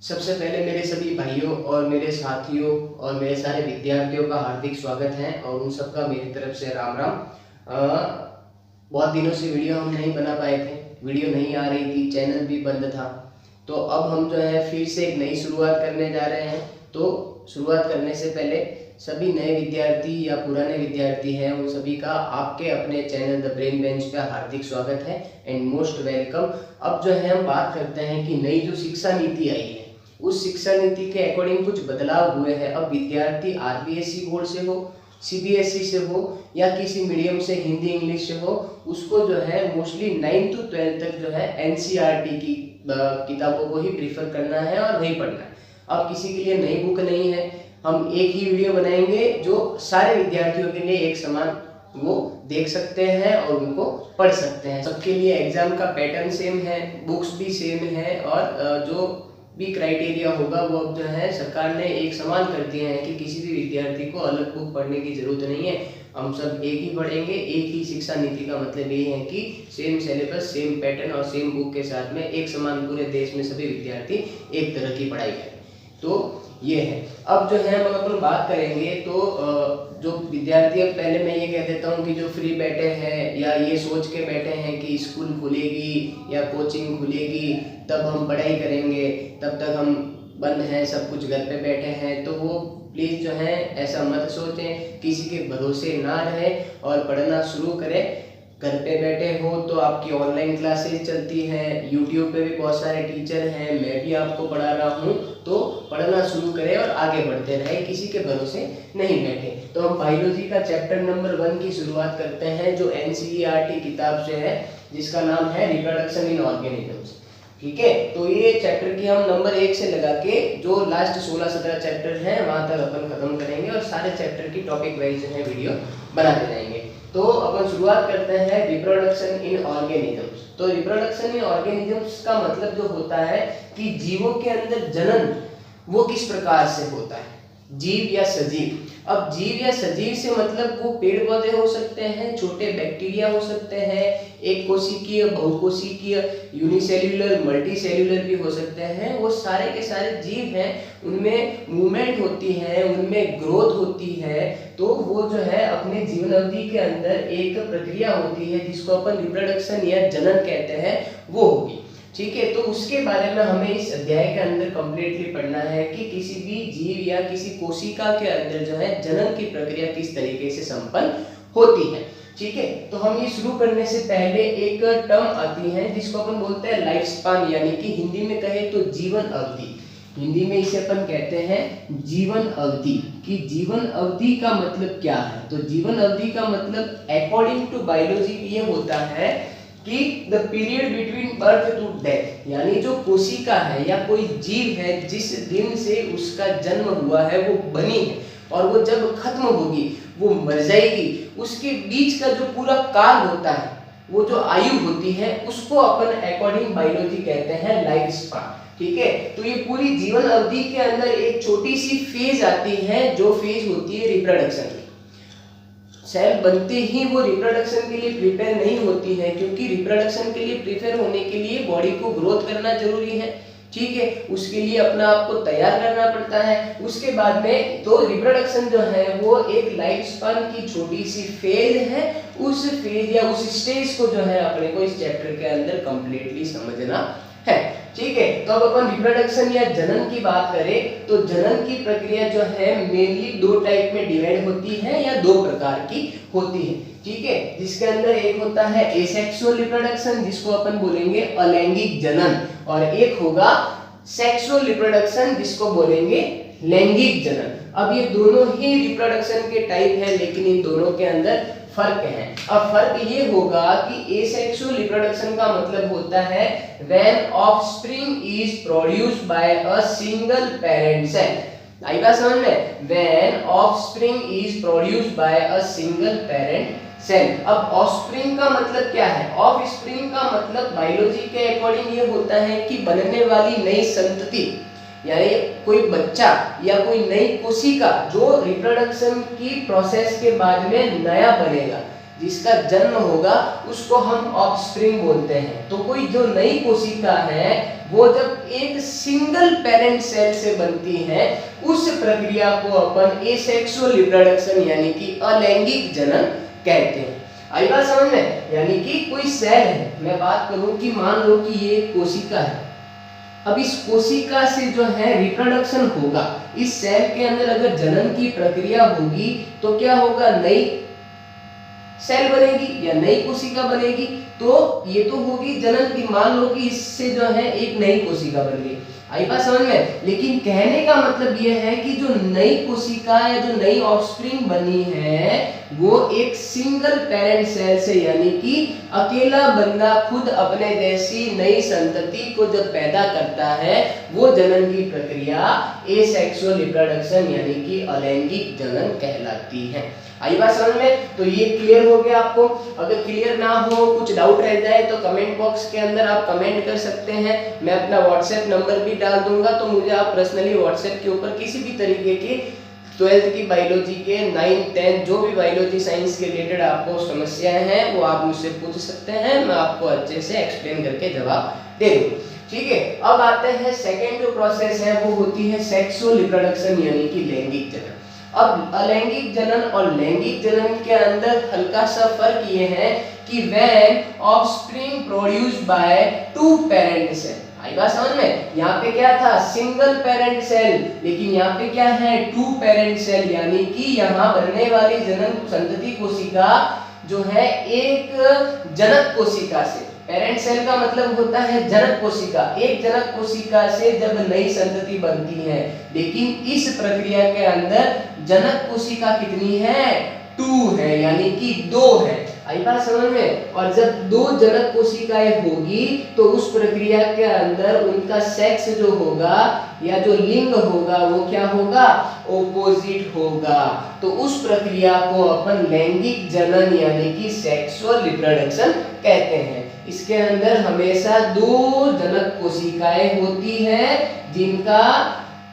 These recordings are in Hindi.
सबसे पहले मेरे सभी भाइयों और मेरे साथियों और मेरे सारे विद्यार्थियों का हार्दिक स्वागत है और उन सबका मेरी तरफ से राम राम। बहुत दिनों से वीडियो हम नहीं बना पाए थे, वीडियो नहीं आ रही थी, चैनल भी बंद था। तो अब हम जो है फिर से एक नई शुरुआत करने जा रहे हैं। तो शुरुआत करने से पहले सभी नए विद्यार्थी या पुराने विद्यार्थी हैं उन सभी का आपके अपने चैनल द ब्रेन बेंच पे हार्दिक स्वागत है एंड मोस्ट वेलकम। अब जो है हम बात करते हैं कि नई जो शिक्षा नीति आई है उस शिक्षा नीति के अकॉर्डिंग कुछ बदलाव हुए हैं। अब विद्यार्थी आरबीएसई बोर्ड से हो, सीबीएसई से हो या किसी मीडियम से हिंदी इंग्लिश से हो, उसको जो है मोस्टली 9th to 12th तक जो है एनसीईआरटी की किताबों को ही प्रीफर करना है और वही पढ़ना है। अब किसी के लिए नई बुक नहीं है, हम एक ही वीडियो बनाएंगे जो सारे विद्यार्थियों के लिए एक समान वो देख सकते हैं और उनको पढ़ सकते हैं। सबके लिए एग्जाम का पैटर्न सेम है, बुक्स भी सेम है और जो भी क्राइटेरिया होगा वो अब जो है सरकार ने एक समान कर दिया है कि किसी भी विद्यार्थी को अलग बुक पढ़ने की जरूरत नहीं है। हम सब एक ही पढ़ेंगे। एक ही शिक्षा नीति का मतलब ये है कि सेम सिलेबस, सेम पैटर्न और सेम बुक के साथ में एक समान पूरे देश में सभी विद्यार्थी एक तरह की पढ़ाई करें। तो ये है। अब जो है हम अपन बात करेंगे तो जो विद्यार्थी, अब पहले मैं ये कह देता हूँ कि जो फ्री बैठे हैं या ये सोच के बैठे हैं कि स्कूल खुलेगी या कोचिंग खुलेगी तब हम पढ़ाई करेंगे, तब तक हम बंद हैं, सब कुछ घर पे बैठे हैं, तो वो प्लीज़ जो है ऐसा मत सोचें, किसी के भरोसे ना रहे और पढ़ना शुरू करें। घर पे बैठे हो तो आपकी ऑनलाइन क्लासेस चलती हैं, यूट्यूब पे भी बहुत सारे टीचर हैं, मैं भी आपको पढ़ा रहा हूँ, तो पढ़ना शुरू करें और आगे बढ़ते रहे, किसी के भरोसे नहीं बैठे। तो हम बायोलॉजी का चैप्टर नंबर 1 की शुरुआत करते हैं जो एनसीईआरटी किताब से है, जिसका नाम है रिप्रोडक्शन इन ऑर्गेनिजम्स। ठीक है, तो ये चैप्टर की हम नंबर 1 से लगा के जो लास्ट 16-17 चैप्टर हैं वहां तक अपन खत्म करेंगे और सारे चैप्टर की टॉपिक वाइज जो है वीडियो बनाते जाएंगे। तो अपन शुरुआत करते हैं रिप्रोडक्शन इन ऑर्गेनिजम्स। तो रिप्रोडक्शन इन ऑर्गेनिजम्स का मतलब जो होता है कि जीवों के अंदर जनन वो किस प्रकार से होता है, जीव या सजीव। अब जीव या सजीव से मतलब वो पेड़ पौधे हो सकते हैं, छोटे बैक्टीरिया हो सकते हैं, एक कोशिकीय, बहुकोशिकीय, यूनिसेल्युलर, मल्टीसेल्युलर भी हो सकते हैं। वो सारे के सारे जीव हैं, उनमें मूवमेंट होती है, उनमें ग्रोथ होती है। तो वो जो है अपने जीवन अवधि के अंदर एक प्रक्रिया होती है जिसको अपन रिप्रोडक्शन या जनन कहते हैं, वो होगी। ठीक है, तो उसके बारे में हमें इस अध्याय के अंदर कंप्लीटली पढ़ना है कि किसी भी जीव या किसी कोशिका के अंदर जो है जनन की प्रक्रिया किस तरीके से संपन्न होती है। ठीक है, तो हम ये शुरू करने से पहले एक टर्म आती है जिसको अपन बोलते हैं लाइफ स्पान, यानी कि हिंदी में कहे तो जीवन अवधि। हिंदी में इसे अपन कहते हैं जीवन अवधि। कि जीवन अवधि का मतलब क्या है? तो जीवन अवधि का मतलब अकॉर्डिंग टू बायोलॉजी ये होता है कि the period between birth to death, यानी जो कोशिका है या कोई जीव है जिस दिन से उसका जन्म हुआ है, वो बनी है और वो जब खत्म होगी, वो मर जाएगी, उसके बीच का जो पूरा काल होता है, वो जो आयु होती है, उसको अपन अकॉर्डिंग बायोलॉजी कहते हैं लाइफ स्पान। ठीक है, तो ये पूरी जीवन अवधि के अंदर एक छोटी सी फेज आती है जो फेज होती है रिप्रोडक्शन की। सेल बनते ही वो रिप्रोडक्शन के लिए प्रिपेयर नहीं होती है, क्योंकि रिप्रोडक्शन के लिए प्रिपेयर होने के लिए बॉडी को ग्रोथ करना जरूरी है। ठीक है, उसके लिए अपना आप को तैयार करना पड़ता है। उसके बाद में तो रिप्रोडक्शन जो है वो एक लाइफ स्पान की छोटी सी फेज है। उस फेज या उस स्टेज को जो है अपने को इस चैप्टर के अंदर कंप्लीटली समझना है। ठीक है, तो अब अपन रिप्रोडक्शन या जनन की बात करें तो जनन की प्रक्रिया जो है मेनली 2 टाइप में डिवाइड होती है या 2 प्रकार की होती है। ठीक है, जिसके अंदर एक होता है एसेक्सुअल रिप्रोडक्शन जिसको अपन बोलेंगे अलैंगिक जनन, और एक होगा सेक्सुअल रिप्रोडक्शन जिसको बोलेंगे लैंगिक जनन। अब ये दोनों ही रिप्रोडक्शन के टाइप हैं, लेकिन इन दोनों के अंदर फर्क है। अब फर्क ये होगा कि एसेक्सुअल रिप्रोडक्शन का मतलब होता है when offspring is produced by a single parent cell. आई बात समझ में? When offspring is produced by a single parent cell. अब ऑफस्प्रिंग का मतलब क्या है? ऑफस्प्रिंग का मतलब बायोलॉजी के अकॉर्डिंग ये होता है कि बनने वाली नई संतति, यानी कोई बच्चा या कोई नई कोशिका जो रिप्रोडक्शन की प्रोसेस के बाद में नया बनेगा। जिसका जन्म होगा उसको हम ऑफस्प्रिंग बोलते हैं। तो कोई जो नई कोशिका है वो जब एक सिंगल पेरेंट सेल से बनती है उस प्रक्रिया को अपन एसेक्सुअल रिप्रोडक्शन यानी कि अलैंगिक जनन कहते हैं। आई बात समझ में? यानी कि कोई सेल है, मैं बात करूं कि मान लो कि ये कोशिका है, अब इस कोशिका से जो है रिप्रोडक्शन होगा, इस सेल के अंदर अगर जनन की प्रक्रिया होगी तो क्या होगा, नई सेल बनेगी या नई कोशिका बनेगी। तो ये तो होगी जनन की, मान लो कि इससे जो है एक नई कोशिका बन गई। आई बात समझ में? लेकिन कहने का मतलब यह है कि जो नई कोशिका या जो नई ऑफस्प्रिंग बनी है वो एक सिंगल पेरेंट सेल से, यानी कि अकेला बंदा खुद अपने जैसी नई संतति को जब पैदा करता है वो जनन की प्रक्रिया एसेक्सुअल रिप्रोडक्शन यानी कि अलैंगिक जनन कहलाती है। आई बात समझ में? तो ये क्लियर हो गया आपको? अगर क्लियर ना हो, कुछ डाउट रह जाए तो कमेंट बॉक्स के अंदर आप कमेंट कर सकते हैं। मैं अपना व्हाट्सएप नंबर भी डाल दूंगा, तो मुझे आप पर्सनली व्हाट्सएप के ऊपर किसी भी तरीके की 12th की बायोलॉजी के 9th 10th जो भी बायोलॉजी साइंस के रिलेटेड आपको समस्याएं हैं वो आप मुझसे पूछ सकते हैं, मैं आपको अच्छे से एक्सप्लेन करके जवाब दे दूंगा। ठीक है, अब आते हैं सेकेंड जो प्रोसेस है वो होती है सेक्सुअल रिप्रोडक्शन यानी कि लैंगिक जनन। अब अलैंगिक जनन और लैंगिक जनन के अंदर हल्का सा फर्क ये है कि when offspring produced by two parent cell. आई बात समझ में? यहाँ पे क्या था, सिंगल पेरेंट सेल, लेकिन यहाँ पे क्या है, टू पेरेंट सेल, यानी कि यहाँ बनने वाली जनन संतति कोशिका जो है एक जनक कोशिका से, पेरेंट सेल का मतलब होता है जनक कोशिका, एक जनक कोशिका से जब नई संतति बनती है, लेकिन इस प्रक्रिया के अंदर जनक कोशिका कितनी है, 2 है, यानी कि 2 है। आई बात समझ में? और जब 2 जनक कोशिकाएं होगी तो उस प्रक्रिया के अंदर उनका सेक्स जो होगा या जो लिंग होगा वो क्या होगा, ओपोजिट होगा। तो उस प्रक्रिया को अपन लैंगिक जनन यानी कि सेक्सुअल रिप्रोडक्शन कहते हैं। इसके अंदर हमेशा 2 जनक कोशिकाएं होती हैं जिनका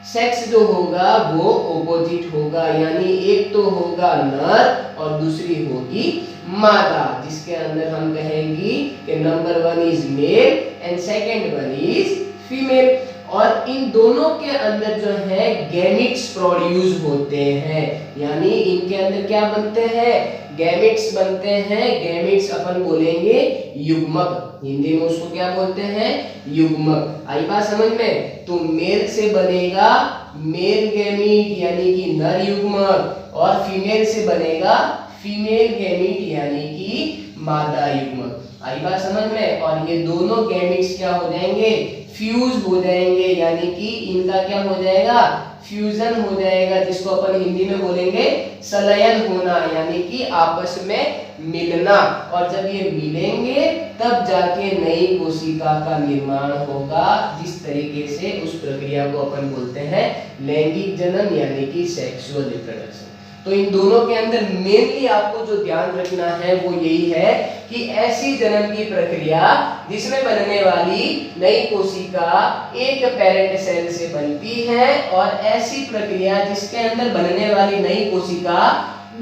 सेक्स जो होगा वो ओपोजिट होगा, यानी एक तो होगा नर और दूसरी होगी मादा, जिसके अंदर हम कहेंगे कि number 1 is male and second 1 is female. और इन दोनों के अंदर जो है गैमेट्स प्रोड्यूस होते हैं, यानी इनके अंदर क्या बनते हैं, गैमेट्स बनते हैं। गैमेट्स अपन बोलेंगे युग्मक, हिंदी में उसको क्या बोलते हैं, युग्मक। आई बात समझ में? तो मेल से बनेगा मेल गैमीट यानी कि नर युग्मक, और फीमेल से बनेगा फीमेल गैमीट यानी कि मादा युग्मक। आई बात समझ में? और ये दोनों गैमेट्स क्या हो जाएंगे, फ्यूज हो जाएंगे, यानी कि इनका क्या हो जाएगा, फ्यूजन हो जाएगा, जिसको अपन हिंदी में बोलेंगे संलयन होना, यानी कि आपस में मिलना। और जब ये मिलेंगे तब जाके नई कोशिका का निर्माण होगा, जिस तरीके से उस प्रक्रिया को अपन बोलते हैं लैंगिक जनन यानी कि सेक्सुअल रिप्रोडक्शन। तो इन दोनों के अंदर मेनली आपको जो ध्यान रखना है वो यही है कि ऐसी जनन की प्रक्रिया जिसमें बनने वाली नई कोशिका एक पेरेंट सेल से बनती है, और ऐसी प्रक्रिया जिसके अंदर बनने वाली नई कोशिका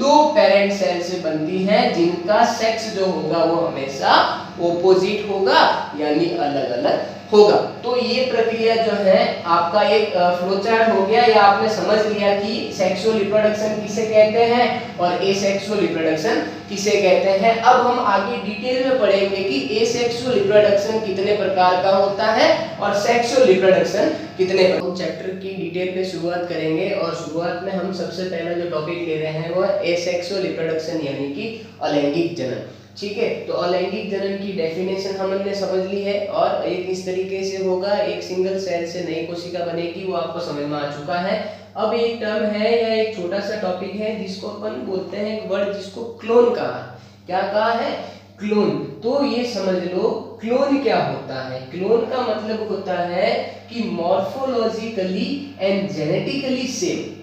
2 पेरेंट सेल से बनती है जिनका सेक्स जो होगा वो हमेशा ओपोजिट होगा, यानी अलग अलग होगा। तो ये प्रक्रिया जो है आपका एक फ्लोचार्ट हो गया, या आपने समझ लिया कि सेक्सुअल रिप्रोडक्शन किसे कहते हैं और एसेक्सुअल रिप्रोडक्शन किसे कहते हैं। अब हम आगे डिटेल में पढ़ेंगे कि एसेक्सुअल रिप्रोडक्शन कितने प्रकार का होता है और सेक्सुअल रिप्रोडक्शन कितने प्रकार। हम चैप्टर की डिटेल पे शुरुआत करेंगे, और शुरुआत में हम सबसे पहला जो टॉपिक ले रहे हैं वो एसेक्सुअल रिप्रोडक्शन यानी कि अलैंगिक जनन। ठीक है, तो अलैंगिक जनन की डेफिनेशन हमने समझ ली है, और एक इस तरीके से होगा, एक सिंगल सेल से नई कोशिका बनेगी, वो आपको समझ में आ चुका है। अब एक टर्म है या एक छोटा सा टॉपिक है जिसको अपन बोलते हैं, एक वर्ड जिसको क्लोन कहा। क्या कहा है, क्लोन। तो ये समझ लो क्लोन क्या होता है। क्लोन का मतलब होता है कि morphologically and genetically same.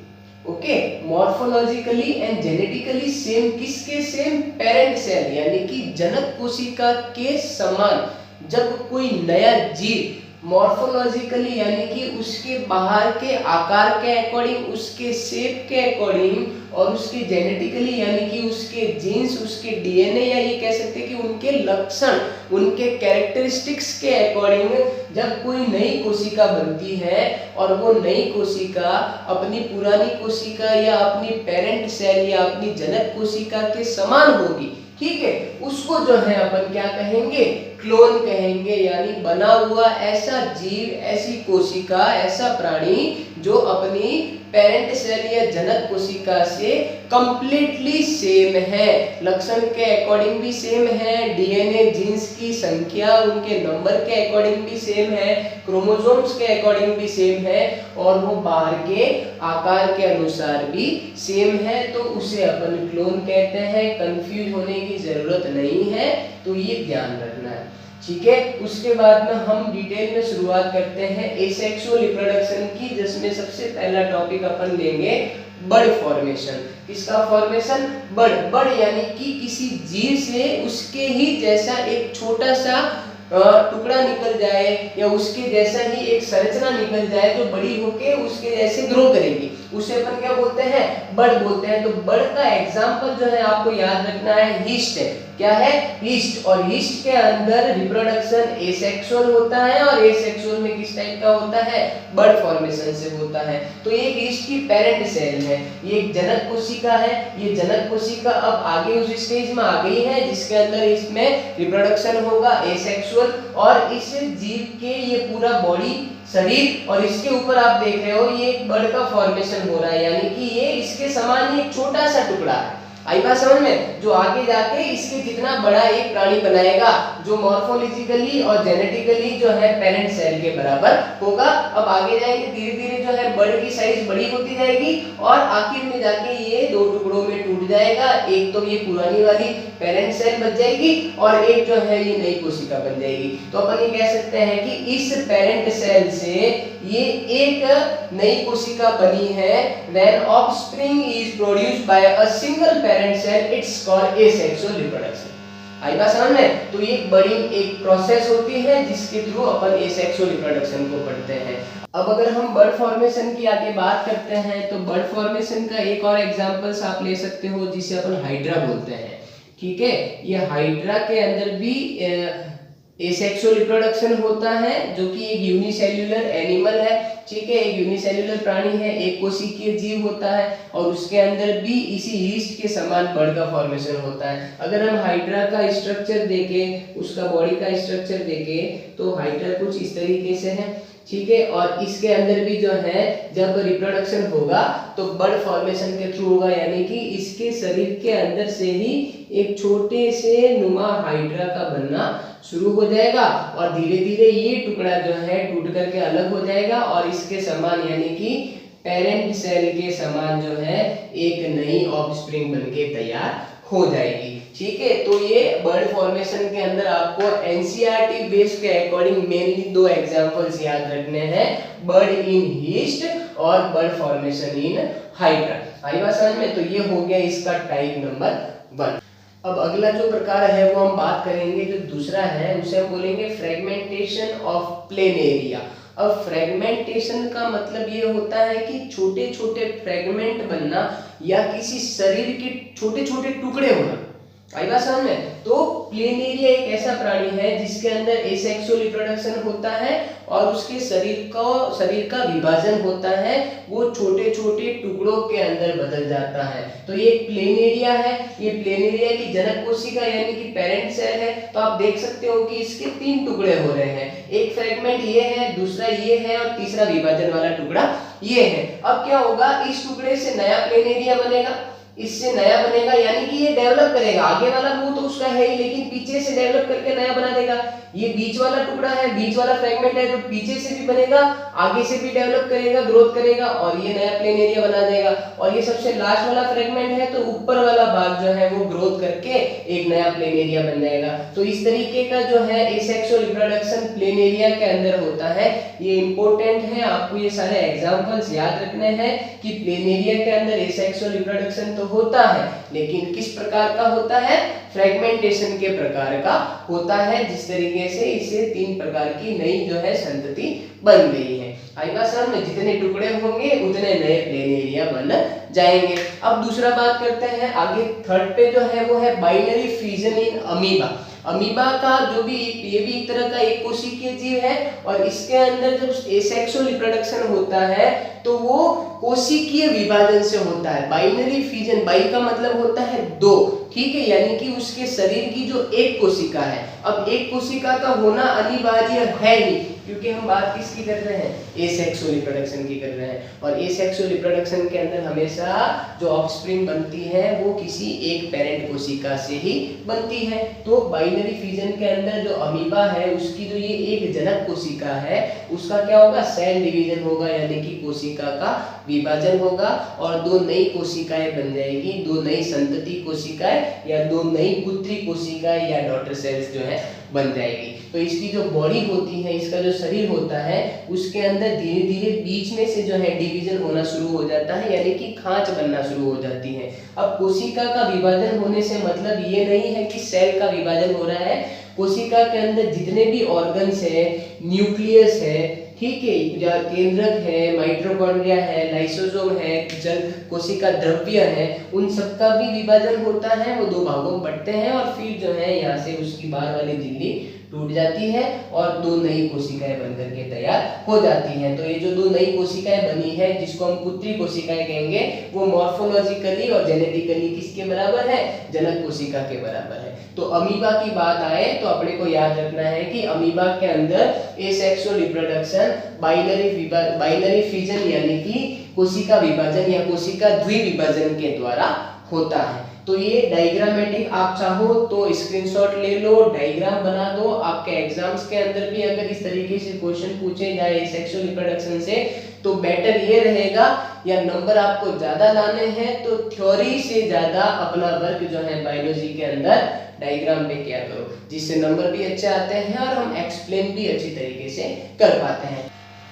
Okay, morphologically and genetically same, किसके सेम, पेरेंट सेल यानी कि जनक कोशिका के समान जब कोई नया जीव मॉर्फोलॉजिकली यानी कि उसके बाहर के आकार के अकॉर्डिंग, उसके शेप के अकॉर्डिंग, और उसके जेनेटिकली यानी कि उसके जीन्स, उसके डीएनए, या ये कह सकते हैं कि उनके लक्षण, उनके कैरेक्टरिस्टिक्स के अकॉर्डिंग जब कोई नई कोशिका बनती है और वो नई कोशिका अपनी पुरानी कोशिका या अपनी पेरेंट सेल या अपनी जनक कोशिका के समान होगी, ठीक है, उसको जो है अपन क्या कहेंगे, क्लोन कहेंगे। यानी बना हुआ ऐसा जीव, ऐसी कोशिका, ऐसा प्राणी जो अपनी पेरेंट सेल या जनक कोशिका से कंप्लीटली सेम है, लक्षण के अकॉर्डिंग भी सेम है, डीएनए जीन्स की संख्या उनके नंबर के अकॉर्डिंग भी सेम है, क्रोमोसोम्स के अकॉर्डिंग भी सेम है, और वो बाहर के आकार के अनुसार भी सेम है, तो उसे अपन क्लोन कहते हैं। कंफ्यूज होने की जरूरत नहीं है, तो ये ध्यान रखना है, ठीक है। उसके बाद में हम डिटेल में शुरुआत करते हैं एसेक्सुअल रिप्रोडक्शन की, जिसमें सबसे पहला टॉपिक अपन लेंगे बर्ड फॉर्मेशन। किसका फॉर्मेशन? बर्ड यानी कि किसी जीव से उसके ही जैसा एक छोटा सा टुकड़ा निकल जाए या उसके जैसा ही एक संरचना निकल जाए जो बड़ी होके उसके जैसे ग्रो करेगी, उसे अपन क्या बोलते हैं? बर्ड बोलते हैं। तो बर्ड का एग्जांपल जो है आपको याद रखना है, हीस्ट है। क्या है? हीस्ट। और हीस्ट के अंदर रिप्रोडक्शन एसेक्सुअल होता है, और एसेक्सुअल में किस टाइप का होता है? बर्ड फॉर्मेशन से होता है। तो ये हीस्ट की पेरेंट सेल है, ये एक जनक कोशिका है। ये जनक कोशिका अब आगे उस स्टेज में आ गई है जिसके अंदर इसमें रिप्रोडक्शन होगा एसेक्सुअल, और इस जीव के ये पूरा बॉडी, शरीर, और इसके ऊपर आप देख रहे हो ये एक बर्ड का फॉर्मेशन हो रहा है, यानी कि ये इसके समान ही एक छोटा सा टुकड़ा है। आई बात समझ में? जो आगे जाके इसके जितना बड़ा एक प्राणी बनाएगा, जो मॉर्फोलॉजिकली और जेनेटिकली जो है पेरेंट सेल के बराबर होगा। अब आगे जाएंगे धीरे धीरे जो है बर्ड की साइज बड़ी होती जाएगी, और आखिर में जाके ये दो टुकड़ों में टूट जाएगा। एक तो ये पुरानी वाली पेरेंट सेल बच जाएगी, और एक जो है ये नई कोशिका बन जाएगी। तो अपन ये कह सकते हैं कि इस पेरेंट सेल से ये एक नई कोशिका बनी है। When offspring is produced by a single parent cell, it's called asexual reproduction. आई बात समझ में? तो ये एक बड़ी एक प्रोसेस होती है जिसके थ्रू अपन एसेक्सुअल रिप्रोडक्शन को पढ़ते हैं। अब अगर हम बर्ड फॉर्मेशन की आगे बात करते हैं, तो बर्ड फॉर्मेशन का एक और एग्जांपल्स आप ले सकते हो जिसे अपन हाइड्रा बोलते हैं, ठीक है। ये हाइड्रा के अंदर भी एसेक्सुअल रिप्रोडक्शन होता है, जो कि एक यूनिसेल्युलर एनिमल है, ठीक है। एक यूनिसेल्युलर प्राणी है, एक कोशिकीय जीव होता है, और उसके अंदर भी इसी ईस्ट के समान बर्ड का फॉर्मेशन होता है। अगर हम हाइड्रा का स्ट्रक्चर देखें, उसका बॉडी का स्ट्रक्चर देखें, तो हाइड्रा कुछ इस तरीके से है, ठीक है। और इसके अंदर भी जो है जब रिप्रोडक्शन होगा तो बर्ड फॉर्मेशन के थ्रू होगा, यानी कि इसके शरीर के अंदर से ही एक छोटे से नुमा हाइड्रा का बनना शुरू हो जाएगा, और धीरे धीरे ये टुकड़ा जो है टूट करके अलग हो जाएगा, और इसके समान यानी कि पेरेंट सेल के समान जो है एक नई ऑफस्प्रिंग बनके तैयार हो जाएगी, ठीक है। तो ये बर्ड फॉर्मेशन के अंदर आपको एनसीईआरटी बेस के अकॉर्डिंग मेनली दो एग्जांपल्स याद रखने हैं, बर्ड इन हीस्ट और बर्ड फॉर्मेशन इन हाइड्रा। आई बात समझ में? तो ये हो गया इसका टाइप नंबर 1। अब अगला जो प्रकार है वो हम बात करेंगे, जो दूसरा है उसे हम बोलेंगे फ्रेगमेंटेशन ऑफ प्लेनेरिया। अब फ्रेगमेंटेशन का मतलब ये होता है कि छोटे छोटे फ्रेगमेंट बनना या किसी शरीर के छोटे छोटे टुकड़े होना। आई बात समझ में? तो प्लेनेरिया एक ऐसा प्राणी है जिसके अंदर एसेक्सुअल रिप्रोडक्शन होता है, और उसके शरीर का विभाजन होता है, वो छोटे छोटे टुकड़ों के अंदर बदल जाता है। तो ये प्लेनेरिया है। ये प्लेनेरिया की जनक कोशिका यानी कि पेरेंट सेल है। तो आप देख सकते हो कि इसके 3 टुकड़े हो रहे हैं, एक फ्रेगमेंट ये है, दूसरा ये है, और तीसरा विभाजन वाला टुकड़ा ये है। अब क्या होगा, इस टुकड़े से नया प्लेनेरिया बनेगा, इससे नया बनेगा, यानी कि ये डेवलप करेगा। आगे वाला मुंह तो उसका है ही, लेकिन पीछे से डेवलप करके नया बना देगा। ये बीच वाला टुकड़ा है, बीच वाला फ्रेगमेंट है, तो पीछे से भी बनेगा, आगे से भी डेवलप करेगा, ग्रोथ करेगा, और ये नया प्लेनेरिया बना देगा। और ये सबसे लास्ट वाला फ्रेगमेंट है, तो ऊपर वाला भाग जो है वो ग्रोथ करके एक नया प्लेनेरिया बन जाएगा। तो इस तरीके का जो है एसेक्सुअल रिप्रोडक्शन प्लेनेरिया के अंदर होता है। ये इंपॉर्टेंट है, आपको ये सारे एग्जांपल्स याद रखने हैं कि प्लेनेरिया के अंदर एसेक्सुअल रिप्रोडक्शन तो तो होता है, लेकिन किस प्रकार का होता है? फ्रेगमेंटेशन के प्रकार का होता है, जिस तरीके से इसे 3 प्रकार की नई जो है संतति बन गई है। आई बात समझ में? जितने टुकड़े होंगे उतने नए प्लेन एरिया बन जाएंगे। अब दूसरा बात करते हैं आगे, थर्ड पे जो है वो है binary fusion in amoeba. Amoeba का जो भी, ये भी एक तरह का एक कोशिकीय जीव है, और इसके अंदर जब एसेक्सुअल रिप्रोडक्शन होता है तो वो कोशिकीय विभाजन से होता है। बाइनरी फ्यूजन, बाई का मतलब होता है 2, ठीक है, यानी कि उसके शरीर की जो एक कोशिका है, अब एक कोशिका का होना अनिवार्य है ही, क्योंकि हम बात किसकी कर रहे हैं? एसेक्सुअल रिप्रोडक्शन की कर रहे हैं, और एसेक्सुअल रिप्रोडक्शन के अंदर हमेशा जो ऑफस्प्रिंग बनती है वो किसी एक पेरेंट कोशिका से ही बनती है। तो बाइनरी फ्यूजन के अंदर जो अमीबा है उसकी जो ये एक जनक कोशिका है उसका क्या होगा? सेल डिवीजन होगा, यानी कि कोशिका का विभाजन होगा, और 2 नई कोशिकाएं बन जाएगी, 2 नई संतति कोशिकाएं या 2 नई पुत्री कोशिकाएं या डॉटर सेल्स जो है बन जाएगी। तो इसकी जो बॉडी होती है, इसका जो शरीर होता है, उसके अंदर धीरे धीरे बीच में से जो है डिवीजन होना शुरू हो जाता है, यानी कि खांच बनना शुरू हो जाती है। अब कोशिका का विभाजन होने से मतलब ये नहीं है कि सेल का विभाजन हो रहा है। कोशिका के अंदर जितने भी ऑर्गन्स है, न्यूक्लियस है, ठीक है, या केंद्रक है, माइटोकॉन्ड्रिया है, लाइसोसोम है, जल कोशिका द्रव्य है, उन सब का भी विभाजन होता है, वो 2 भागों में बंटते हैं, और फिर जो है यहाँ से उसकी बाहर वाली झिल्ली टूट जाती है और 2 नई कोशिकाएं बनकर के तैयार हो जाती हैं। तो ये जो 2 नई कोशिकाएं बनी है, जिसको हम पुत्री कोशिकाएं कहेंगे, वो मॉर्फोलॉजिकली और जेनेटिकली किसके बराबर है? जनक कोशिका के बराबर है। तो अमीबा की बात आए तो अपने को याद रखना है कि अमीबा के अंदर एसेक्सुअल रिप्रोडक्शन बाइनरी फ्यूजन यानी कि कोशिका विभाजन या कोशिका द्विविभाजन के द्वारा होता है। तो ये डायग्रामेटिक आप चाहो तो स्क्रीनशॉट ले लो, डायग्राम बना दो। आपके एग्जाम्स के अंदर भी अगर इस तरीके से क्वेश्चन पूछे जाए सेक्सुअल रिप्रोडक्शन से तो बेटर ये रहेगा, या नंबर आपको ज्यादा लाने हैं तो थ्योरी से ज्यादा अपना वर्क जो है बायोलॉजी के अंदर डायग्राम पे किया करो, जिससे नंबर भी अच्छे आते हैं और हम एक्सप्लेन भी अच्छी तरीके से कर पाते हैं।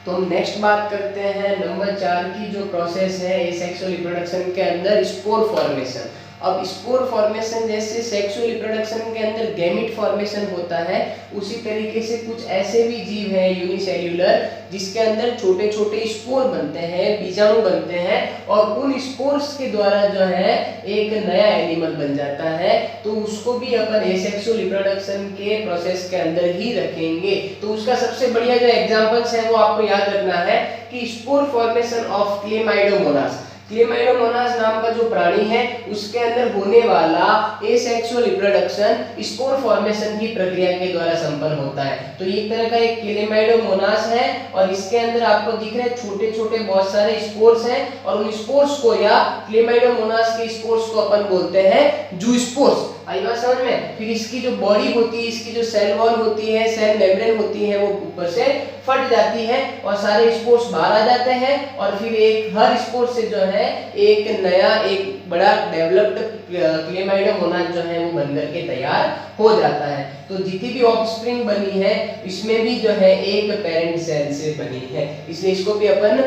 तो हम नेक्स्ट बात करते हैं नंबर 4 की जो प्रोसेस है एसेक्सुअल रिप्रोडक्शन के अंदर, स्पोर फॉर्मेशन। अब स्पोर फॉर्मेशन जैसे सेक्सुअल रिप्रोडक्शन के अंदर गैमेट फॉर्मेशन होता है, उसी तरीके से कुछ ऐसे भी जीव हैं यूनिसेल्युलर जिसके अंदर छोटे छोटे स्पोर बनते हैं, बीजाणु बनते हैं, और उन स्पोर्स के द्वारा जो है एक नया एनिमल बन जाता है। तो उसको भी अपन एसेक्सुअल रिप्रोडक्शन के प्रोसेस के अंदर ही रखेंगे। तो उसका सबसे बढ़िया जो एग्जांपल्स है वो आपको याद रखना है कि spore formation of Chlamydomonas. Chlamydomonas नाम का जो प्राणी है उसके अंदर होने वाला एसेक्सुअल रिप्रोडक्शन स्पोर फॉर्मेशन की प्रक्रिया के द्वारा संपन्न होता है। तो ये एक तरह का एक क्लेमाइडोमोनास है और इसके अंदर आपको दिख रहे छोटे छोटे बहुत सारे स्पोर्स हैं, और उन स्पोर्स को या क्लेमाइडोमोनास के स्पोर्स को अपन बोलते हैं जूस्पोर्स। आई बात समझ में? फिर इसकी जो बॉडी होती है, इसकी जो सेल वॉल होती है, सेल मेम्ब्रेन होती है, वो ऊपर से फट जाती है और सारे स्पोर्स बाहर आ जाते हैं, और फिर एक हर स्पोर से जो है एक नया एक बड़ा डेवलप्ड क्लेमाइडोमोनास जो है वो बनकर के तैयार हो जाता है। तो जितनी भी ऑफस्प्रिंग बनी है इसमें भी जो है एक पेरेंट सेल से बनी है, इसलिए इसको भी अपन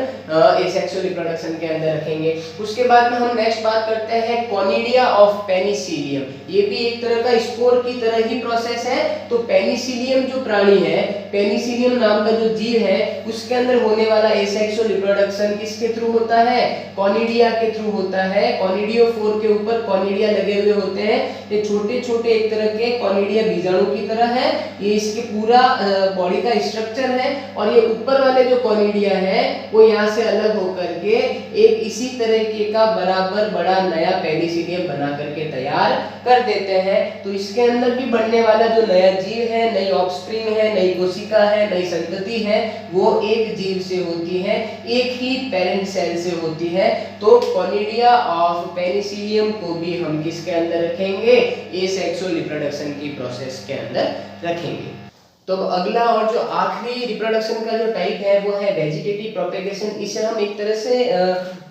एसेक्सुअल रिप्रोडक्शन के अंदर रखेंगे। उसके बाद में हम नेक्स्ट बात करते हैं कॉनिडिया ऑफ पेनिसिलियम। ये भी एक तरह का स्पोर की तरह ही प्रोसेस है। तो पेनिसिलियम जो प्राणी है, पेनिसिलियम नाम का जो जीव है, उसके अंदर होने वाला एसेक्सुअल रिप्रोडक्शन किसके थ्रू होता है? कॉनिडिया के थ्रू होता है। कॉनिडियोफोर के ऊपर कॉनिडिया लगे हुए होते हैं। ये छोटे छोटे एक तरह के कॉनिडिया बीजाणु की तरह है, ये इसके पूरा बॉडी का स्ट्रक्चर है, और ये ऊपर वाले जो कॉनिडिया है वो यहाँ से अलग होकर के एक इसी तरीके का बराबर बड़ा नया पेनिसिलियम बना करके तैयार कर देते हैं। तो इसके अंदर भी बढ़ने वाला जो नया जीव है, नई ऑफस्प्रिंग है, नई कोशिका है, नई संतति है, वो एक जीव से होती है, एक ही पेरेंट सेल से होती है। तो कॉनिडिया ऑफ पेनिसिलियम को भी हम किसके अंदर रखेंगे? एसेक्सुअल रिप्रोडक्शन की प्रोसेस के अंदर रखेंगे। तो अगला और जो आखिरी रिप्रोडक्शन का जो टाइप है वो है वेजिटेटिव प्रोपेगेशन। इसे हम एक तरह से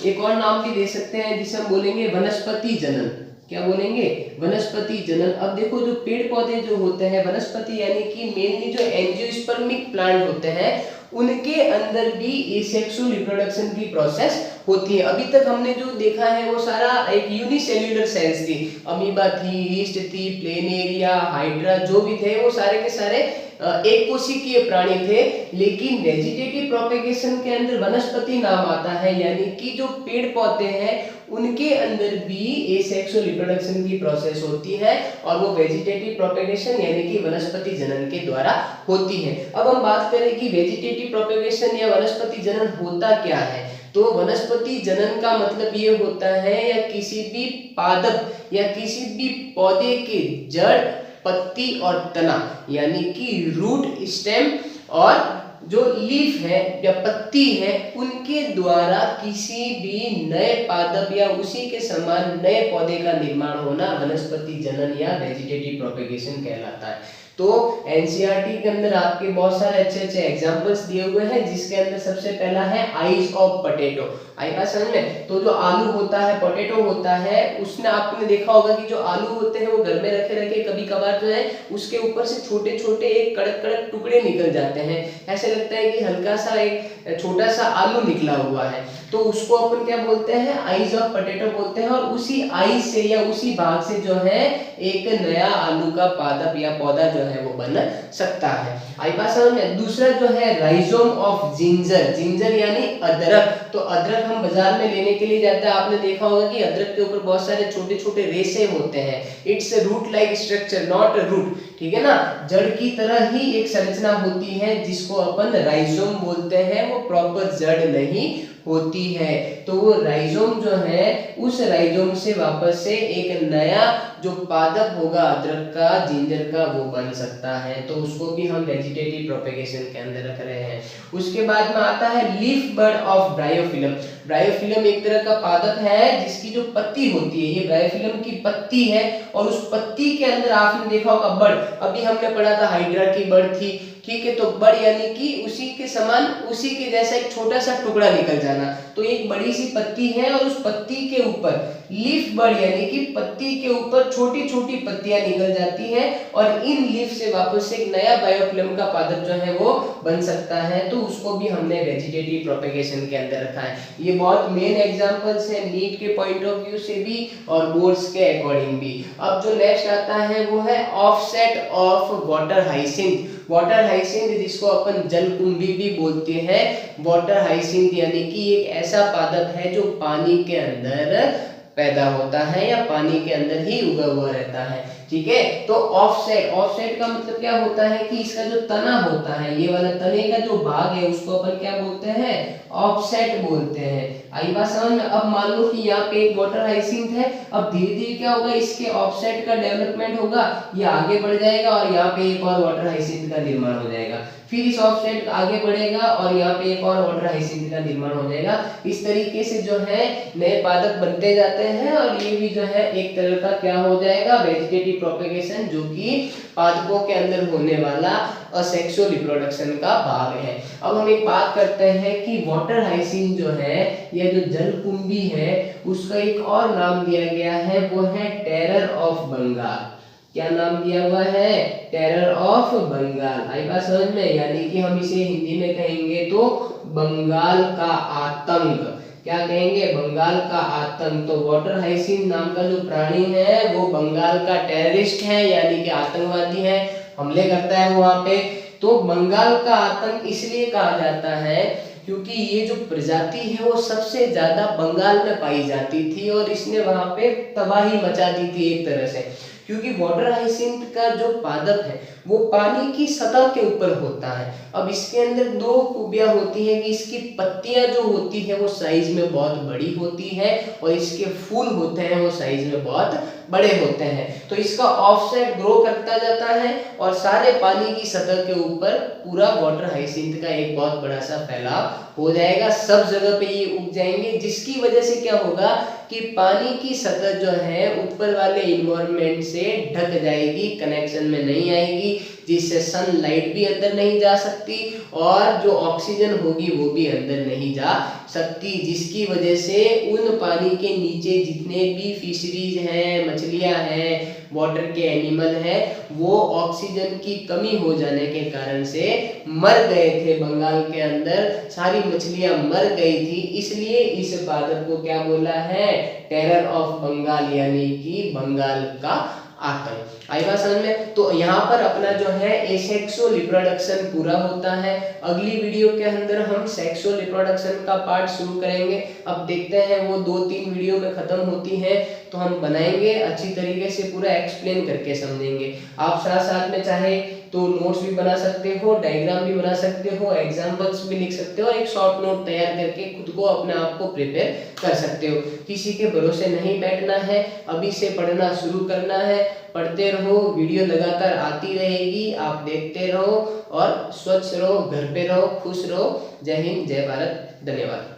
एक और नाम भी दे सकते हैं जिसे हम बोलेंगे वनस्पति जनन। क्या बोलेंगे? वनस्पति जनन। अब देखो जो पेड़ पौधे जो होते हैं, वनस्पति यानी कि मेनली जो एंजियोस्पर्मिक प्लांट होते हैं, उनके अंदर भी एसेक्सुअल रिप्रोडक्शन की प्रोसेस होती है। अभी तक हमने जो देखा है वो सारा एक यूनिसेल्युलर सेल्स थी, अमीबा थी, यीस्ट थी, प्लेनेरिया, हाइड्रा, जो भी थे वो सारे के सारे एक कोशिकीय प्राणी थे। लेकिन वेजिटेटिव प्रोपेगेशन के अंदर वनस्पति नाम आता है, यानी कि जो पेड़ पौधे हैं उनके अंदर भी एसेक्सुअल रिप्रोडक्शन की प्रोसेस होती है और वो वेजिटेटिव प्रोपेगेशन यानी कि वनस्पति जनन के द्वारा होती है। अब हम बात करें कि वेजिटेटिव प्रोपेगेशन या वनस्पति जनन होता क्या है, तो वनस्पति जनन का मतलब ये होता है या किसी भी पादप या किसी भी पौधे के जड़, पत्ती और तना यानी कि रूट, स्टेम और जो लीफ है या पत्ती है उनके द्वारा किसी भी नए पादप या उसी के समान नए पौधे का निर्माण होना वनस्पति जनन या वेजिटेटिव प्रोपेगेशन कहलाता है। तो एनसीईआरटी के अंदर आपके बहुत सारे अच्छे अच्छे एग्जांपल्स दिए हुए हैं, जिसके अंदर सबसे पहला है आईज ऑफ पोटैटो। आई बात समझ में? तो जो आलू होता है, पोटैटो होता है, उसने आपने देखा होगा कि जो आलू होते हैं वो घर में रखे रखे कभी कभार जो है उसके ऊपर से छोटे छोटे एक कड़क कड़क टुकड़े निकल जाते हैं, ऐसे लगता है कि हल्का सा एक छोटा सा आलू निकला हुआ है, तो उसको अपन क्या बोलते हैं, आईज ऑफ पोटैटो बोलते हैं। और उसी आईज से या उसी भाग से जो है एक नया आलू का पादप या पौधा जो है वो बन सकता है। आई बात समझ में? दूसरा जो है राइजोम ऑफ जिंजर, जिंजर यानी अदरक। तो अदरक हम बाजार में लेने के लिए जाते हैं, आपने देखा होगा कि अदरक के ऊपर बहुत सारे छोटे छोटे रेशे होते हैं। It's root like structure not root, ठीक है ना, जड़ की तरह ही एक संरचना होती है जिसको अपन राइजोम बोलते हैं, वो प्रॉपर जड़ नहीं होती है। तो वो राइजोम जो है उस राइजोम से वापस से एक नया जो पादप होगा अदरक का, जिंजर का, वो बन सकता है, तो उसको भी हम वेजिटेटिव प्रोपेगेशन के अंदर रख रहे हैं। उसके बाद में आता है leaf bud of bryophyllum. Bryophyllum एक तरह का पादप है जिसकी जो पत्ती होती है, ये ब्रायोफिलम की पत्ती है और उस पत्ती के अंदर आपने देखा होगा बड़, अभी हमने पढ़ा था हाइड्रा की बड़ थी, ठीक है, तो बड़ यानी कि उसी के समान, उसी के जैसा एक छोटा सा टुकड़ा निकल जाना, तो एक बड़ी सी पत्ती है और उस पत्ती के ऊपर लीफ बड़ यानी कि पत्ती के ऊपर छोटी छोटी पत्तियां निकल जाती है और इन लीफ से वापस से एक नया बायोफिलम का पादप जो है वो बन सकता है, तो उसको भी हमने वेजिटेटिव प्रोपेगेशन के अंदर रखा है। ये बहुत मेन एग्जांपल्स है नीट के पॉइंट ऑफ व्यू से भी और बोर्ड्स के अकॉर्डिंग भी। अब जो नेक्स्ट आता है वो है offset of water hyacinth. Water hyacinth जिसको अपन जलकुंभी भी बोलते हैं, वाटर हाइसिंथ यानी कि एक ऐसा पादप है जो पानी के अंदर पैदा होता है या पानी के अंदर ही उगा हुआ रहता है, ठीक है। तो ऑफसेट, ऑफसेट का मतलब क्या होता है कि इसका जो तना होता है, ये वाला तने का जो भाग है उसको अपन क्या बोलते हैं, ऑफसेट बोलते हैं। आई बात समझ में? अब मान लो कि यहाँ पे एक वाटर हाइसिंथ है, अब धीरे धीरे क्या होगा, इसके ऑफसेट का डेवलपमेंट होगा, ये आगे बढ़ जाएगा और यहाँ पे एक और वाटर हाइसिंथ का निर्माण हो जाएगा, फिर इस ऑफसेट आगे बढ़ेगा और यहाँ पे एक और वाटर हाइसिंथ का निर्माण हो जाएगा। इस तरीके से जो है नए पादप बनते जाते हैं और ये भी जो है एक तरह का क्या हो जाएगा, वेजिटेटिव प्रोपेगेशन, जो कि पादपों के अंदर होने वाला असेक्सुअल रिप्रोडक्शन का भाग है। अब हम एक बात करते हैं कि वाटर हाइसिंथ जो है या जो जलकुंभी है उसका एक और नाम दिया गया है, वो है टेरर ऑफ बंगाल। क्या नाम दिया हुआ है, टेरर ऑफ बंगाल। आई बात समझ में? यानी कि हम इसे हिंदी में कहेंगे तो बंगाल का आतंक। क्या कहेंगे, बंगाल का आतंक। तो वाटर हाइसिंथ नाम का जो प्राणी है वो बंगाल का टेररिस्ट है, यानी कि आतंकवादी है, हमले करता है वहां पे। तो बंगाल का आतंक इसलिए कहा जाता है क्योंकि ये जो प्रजाति है वो सबसे ज्यादा बंगाल में पाई जाती थी और इसने वहां पे तबाही मचा दी थी एक तरह से, क्योंकि वाटर हाइसिंथ का जो पादप है वो पानी की सतह के ऊपर होता है। अब इसके अंदर दो खूबियां होती हैं कि इसकी पत्तियां जो होती है वो साइज में बहुत बड़ी होती है और इसके फूल होते हैं वो साइज में बहुत बड़े होते हैं। तो इसका ऑफसेट ग्रो करता जाता है और सारे पानी की सतह के ऊपर पूरा वाटर हाइसिंथ का एक बहुत बड़ा सा फैलाव हो जाएगा, सब जगह पे ये उग जाएंगे, जिसकी वजह से क्या होगा कि पानी की सतह जो है ऊपर वाले इन्वायरमेंट से ढक जाएगी, कनेक्शन में नहीं आएगी, जिससे सनलाइट भी अंदर नहीं जा सकती और जो ऑक्सीजन होगी वो भी अंदर नहीं जा सकती, जिसकी वजह से उन पानी के नीचे जितने भी फिशरीज हैं, मछलियां हैं, वाटर के एनिमल हैं, वो ऑक्सीजन की कमी हो जाने के कारण से मर गए थे। बंगाल के अंदर सारी मछलियां मर गई थी, इसलिए इस इबादत को क्या बोला है? टेरर ऑफ बंगाल, यानी कि बंगाल का आतंक। आई बात समझ में? तो यहाँ पर अपना जो है एसेक्सुअल रिप्रोडक्शन पूरा होता है। अगली वीडियो के अंदर हम सेक्सुअल रिप्रोडक्शन का पार्ट शुरू करेंगे। अब देखते हैं वो 2-3 वीडियो में खत्म होती है तो हम बनाएंगे, अच्छी तरीके से पूरा एक्सप्लेन करके समझेंगे। आप साथ साथ में चाहे तो नोट्स भी बना सकते हो, डायग्राम भी बना सकते हो, एग्जाम्पल्स भी लिख सकते हो, एक शॉर्ट नोट तैयार करके खुद को अपने आप को प्रिपेयर कर सकते हो। किसी के भरोसे नहीं बैठना है, अभी से पढ़ना शुरू करना है। पढ़ते रहो, वीडियो लगातार आती रहेगी, आप देखते रहो और स्वच्छ रहो, घर पे रहो, खुश रहो। जय हिंद, जय भारत, धन्यवाद।